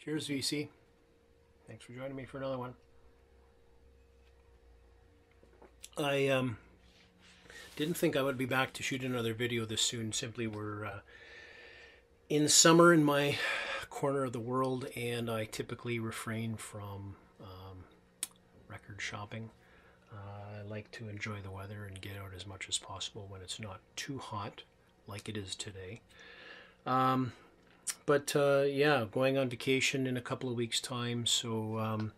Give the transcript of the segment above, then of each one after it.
Cheers, VC. Thanks for joining me for another one. I didn't think I would be back to shoot another video this soon. Simply we're in summer in my corner of the world, and I typically refrain from record shopping. I like to enjoy the weather and get out as much as possible when it's not too hot like it is today. Yeah, going on vacation in a couple of weeks' time, so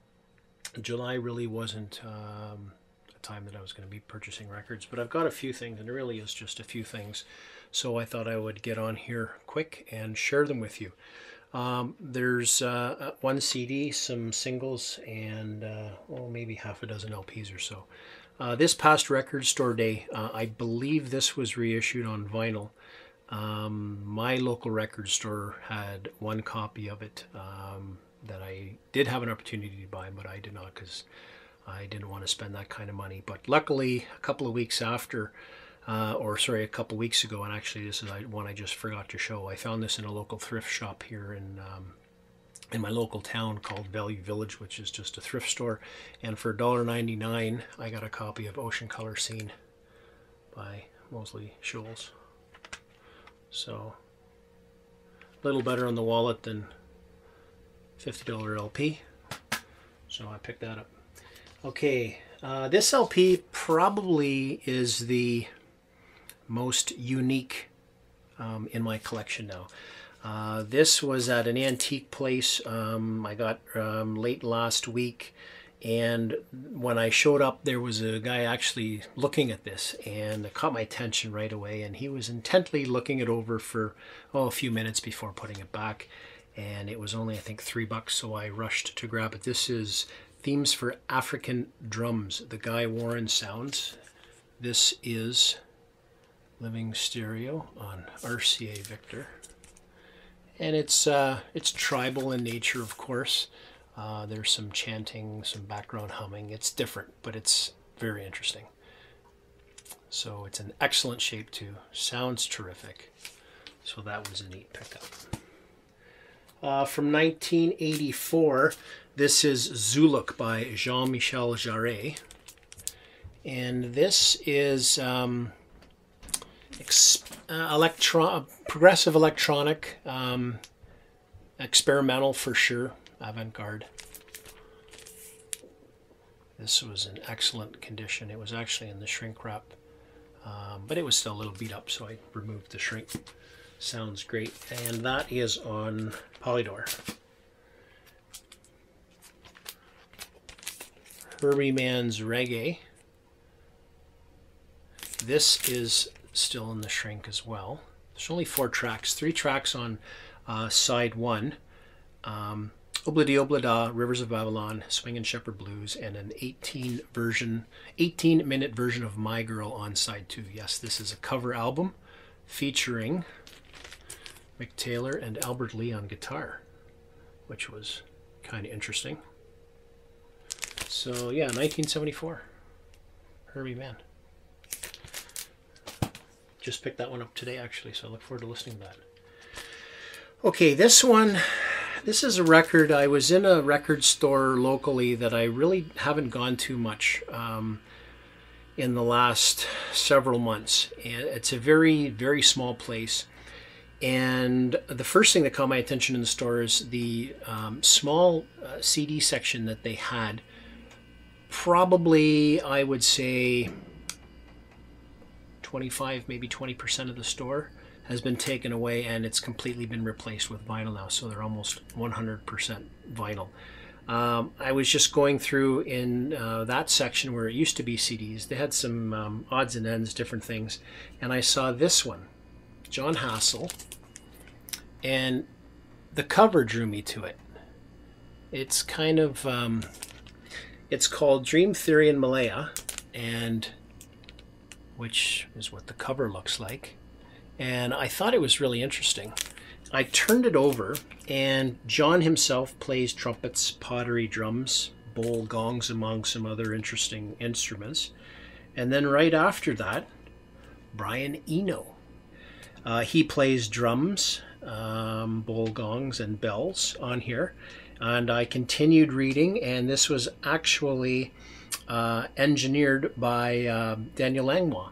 July really wasn't a time that I was going to be purchasing records, but I've got a few things, and it really is just a few things, so I thought I would get on here quick and share them with you. There's one CD, some singles, and maybe half a dozen LPs or so. This past Record Store Day, I believe this was reissued on vinyl. My local record store had one copy of it that I did have an opportunity to buy, but I did not because I didn't want to spend that kind of money. But luckily, a couple of weeks after, a couple of weeks ago, and actually this is one I just forgot to show, I found this in a local thrift shop here in my local town called Value Village, which is just a thrift store. And for $1.99, I got a copy of Ocean Color Scene by Mosley Shoals. So, a little better on the wallet than $50 LP. So I picked that up. Okay, this LP probably is the most unique in my collection now. This was at an antique place I got late last week, and when I showed up, there was a guy actually looking at this, and it caught my attention right away, and he was intently looking it over for a few minutes before putting it back, and it was only, I think, $3, so I rushed to grab it. This is Themes for African Drums, the Guy Warren Sounds. This is Living Stereo on RCA Victor, and it's tribal in nature, of course. There's some chanting, some background humming. It's different, but it's very interesting. So it's an excellent shape too. Sounds terrific. So that was a neat pickup. From 1984, this is Zuluk by Jean-Michel Jarre. And this is progressive electronic, experimental for sure. Avant-garde. This was in excellent condition. It was actually in the shrink wrap, but it was still a little beat up, so I removed the shrink. Sounds great. And that is on Polydor. Herbie Mann's Reggae. This is still in the shrink as well. There's only 4 tracks, 3 tracks on side 1. Obladi Oblada, Rivers of Babylon, Swingin' Shepherd Blues, and an 18-minute version of My Girl on side 2. Yes, this is a cover album featuring Mick Taylor and Albert Lee on guitar, which was kind of interesting. So yeah, 1974, Herbie Mann. Just picked that one up today actually, so I look forward to listening to that. Okay, this one, this is a record. I was in a record store locally that I really haven't gone to much in the last several months. And it's a very, very small place. And the first thing that caught my attention in the store is the small CD section that they had. Probably, I would say, 25, maybe 20% of the store has been taken away, and it's completely been replaced with vinyl now, so they're almost 100% vinyl. I was just going through in that section where it used to be CDs. They had some odds and ends, different things, and I saw this one, John Hassell, and the cover drew me to it. It's kind of, it's called Dream Theory in Malaya, and which is what the cover looks like. And I thought it was really interesting. I turned it over, and John himself plays trumpets, pottery, drums, bowl, gongs, among some other interesting instruments. And then right after that, Brian Eno. He plays drums, bowl gongs and bells on here. And I continued reading, and this was actually engineered by Daniel Langlois.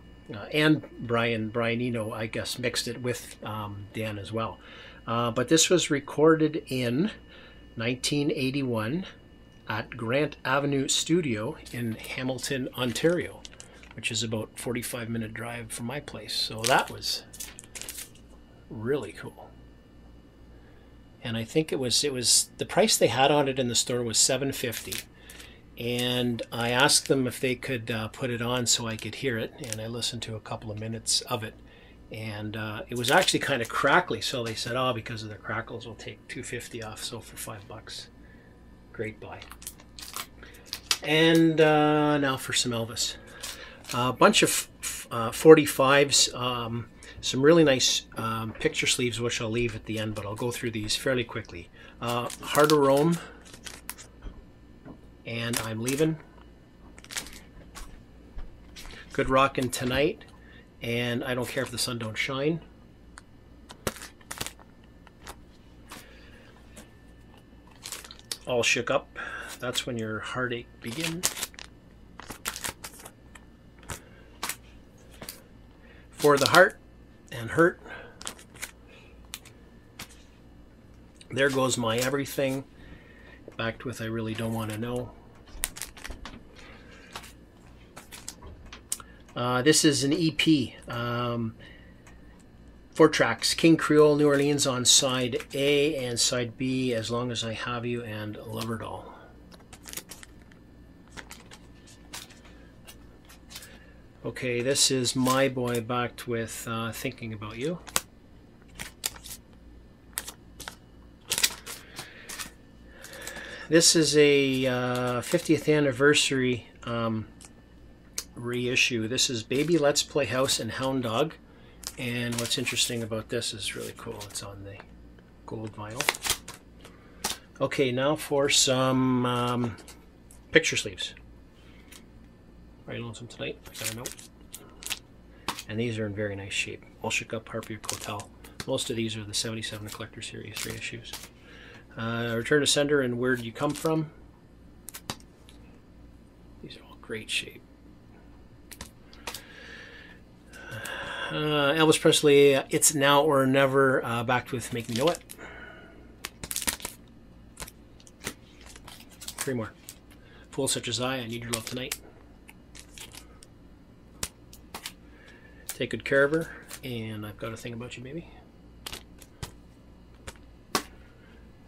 And Brian Eno, I guess, mixed it with Dan as well. But this was recorded in 1981 at Grant Avenue Studio in Hamilton, Ontario, which is about 45-minute drive from my place. So that was really cool. And I think it was the price they had on it in the store was $7.50. And I asked them if they could put it on so I could hear it, and I listened to a couple of minutes of it, and it was actually kind of crackly, so they said, oh, because of the crackles we'll take $2.50 off, so for $5. Great buy. And now for some Elvis. A bunch of 45s, some really nice picture sleeves, which I'll leave at the end, but I'll go through these fairly quickly. Heart of Rome, and I'm Leaving. Good Rockin' Tonight, and I Don't Care If the Sun Don't Shine. All Shook Up, That's When Your Heartache Begins. For the Heart and Hurt. There Goes My Everything. Backed with I Really Don't Want to Know. This is an EP. 4 tracks. King Creole, New Orleans on side A, and side B, As Long As I Have You, and Lover Doll. Okay, this is My Boy, backed with Thinking About You. This is a 50th anniversary reissue. This is Baby Let's Play House and Hound Dog. And what's interesting about this is really cool. It's on the gold vinyl. Okay, now for some picture sleeves. Right, Lonesome Tonight. I got a note. And these are in very nice shape. All Shook Up, Harpy Hotel. Most of these are the 77 Collector Series reissues. Return to Sender and Where Do You Come From? These are all great shape. Elvis Presley, It's Now or Never, backed with Make Me Know It. 3 more. Fool Such As I Need Your Love Tonight. Take Good Care of Her, and I've Got a Thing About You, Baby.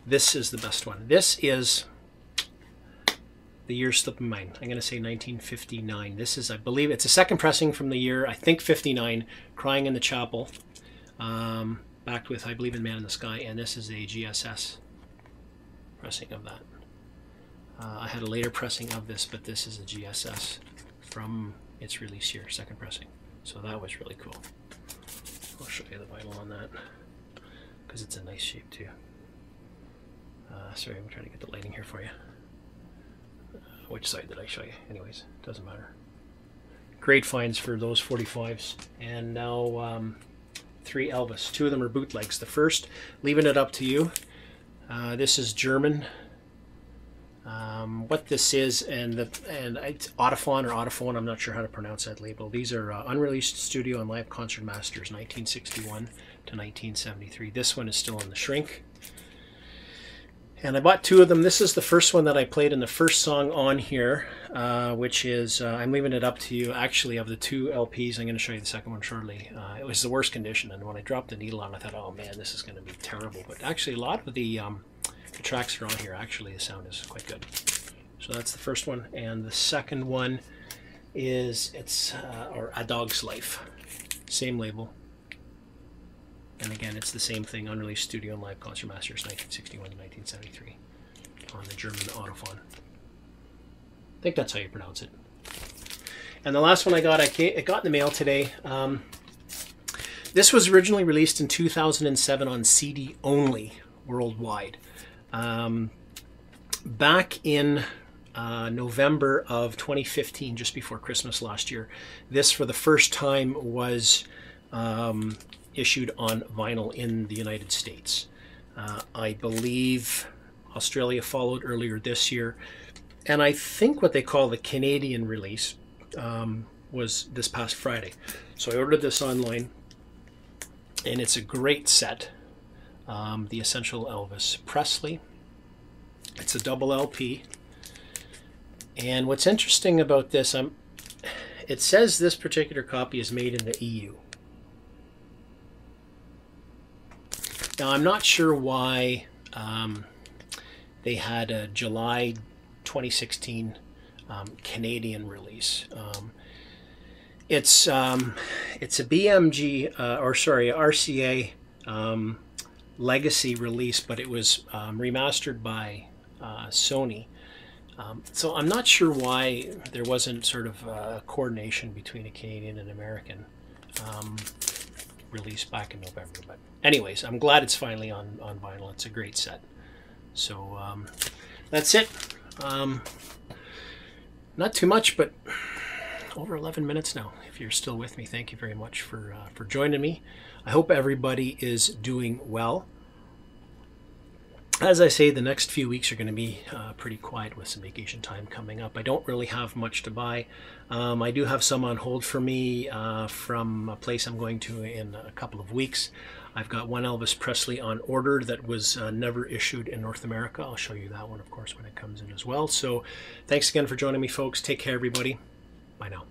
This is the best one. This is The Year Slipping Mine. I'm going to say 1959. This is, I believe, it's a second pressing from the year, I think 59, Crying in the Chapel, backed with I Believe in Man in the Sky, and this is a GSS pressing of that. I had a later pressing of this, but this is a GSS from its release year, second pressing. So that was really cool. I'll show you the vinyl on that, because it's a nice shape too. Sorry, I'm trying to get the lighting here for you. Which side did I show you? Anyways, doesn't matter. Great finds for those 45s. And now 3 Elvis. 2 of them are bootlegs. The first, Leaving It Up to You. This is German. What this is, and it's Autophon or Autophone, I'm not sure how to pronounce that label. These are unreleased studio and live concert masters, 1961 to 1973. This one is still in the shrink. And I bought 2 of them. This is the first one that I played in the first song on here, which is I'm Leaving It Up to You. Actually, of the 2 LPs, I'm going to show you the second one shortly. It was the worst condition, and when I dropped the needle on, I thought, oh man, this is going to be terrible. But actually, a lot of the tracks are on here. Actually, the sound is quite good. So that's the first one, and the second one is or A Dog's Life, same label. And again, it's the same thing, unreleased studio and live concert masters, 1961 to 1973, on the German Autophon. I think that's how you pronounce it. And the last one I got, it got in the mail today. This was originally released in 2007 on CD only worldwide. Back in November of 2015, just before Christmas last year, this for the first time was issued on vinyl in the United States. I believe Australia followed earlier this year, and I think what they call the Canadian release was this past Friday. So I ordered this online, and it's a great set. The Essential Elvis Presley. It's a double LP. And what's interesting about this, it says this particular copy is made in the EU. Now, I'm not sure why they had a July 2016 Canadian release. It's a BMG, RCA legacy release, but it was remastered by Sony. So I'm not sure why there wasn't sort of a coordination between a Canadian and American release back in November. But anyways, I'm glad it's finally on vinyl. It's a great set. So that's it. Not too much, but over 11 minutes now. If you're still with me, thank you very much for joining me. I hope everybody is doing well. As I say, the next few weeks are going to be pretty quiet with some vacation time coming up. I don't really have much to buy. I do have some on hold for me from a place I'm going to in a couple of weeks. I've got one Elvis Presley on order that was never issued in North America. I'll show you that one, of course, when it comes in as well. So thanks again for joining me, folks. Take care, everybody. Bye now.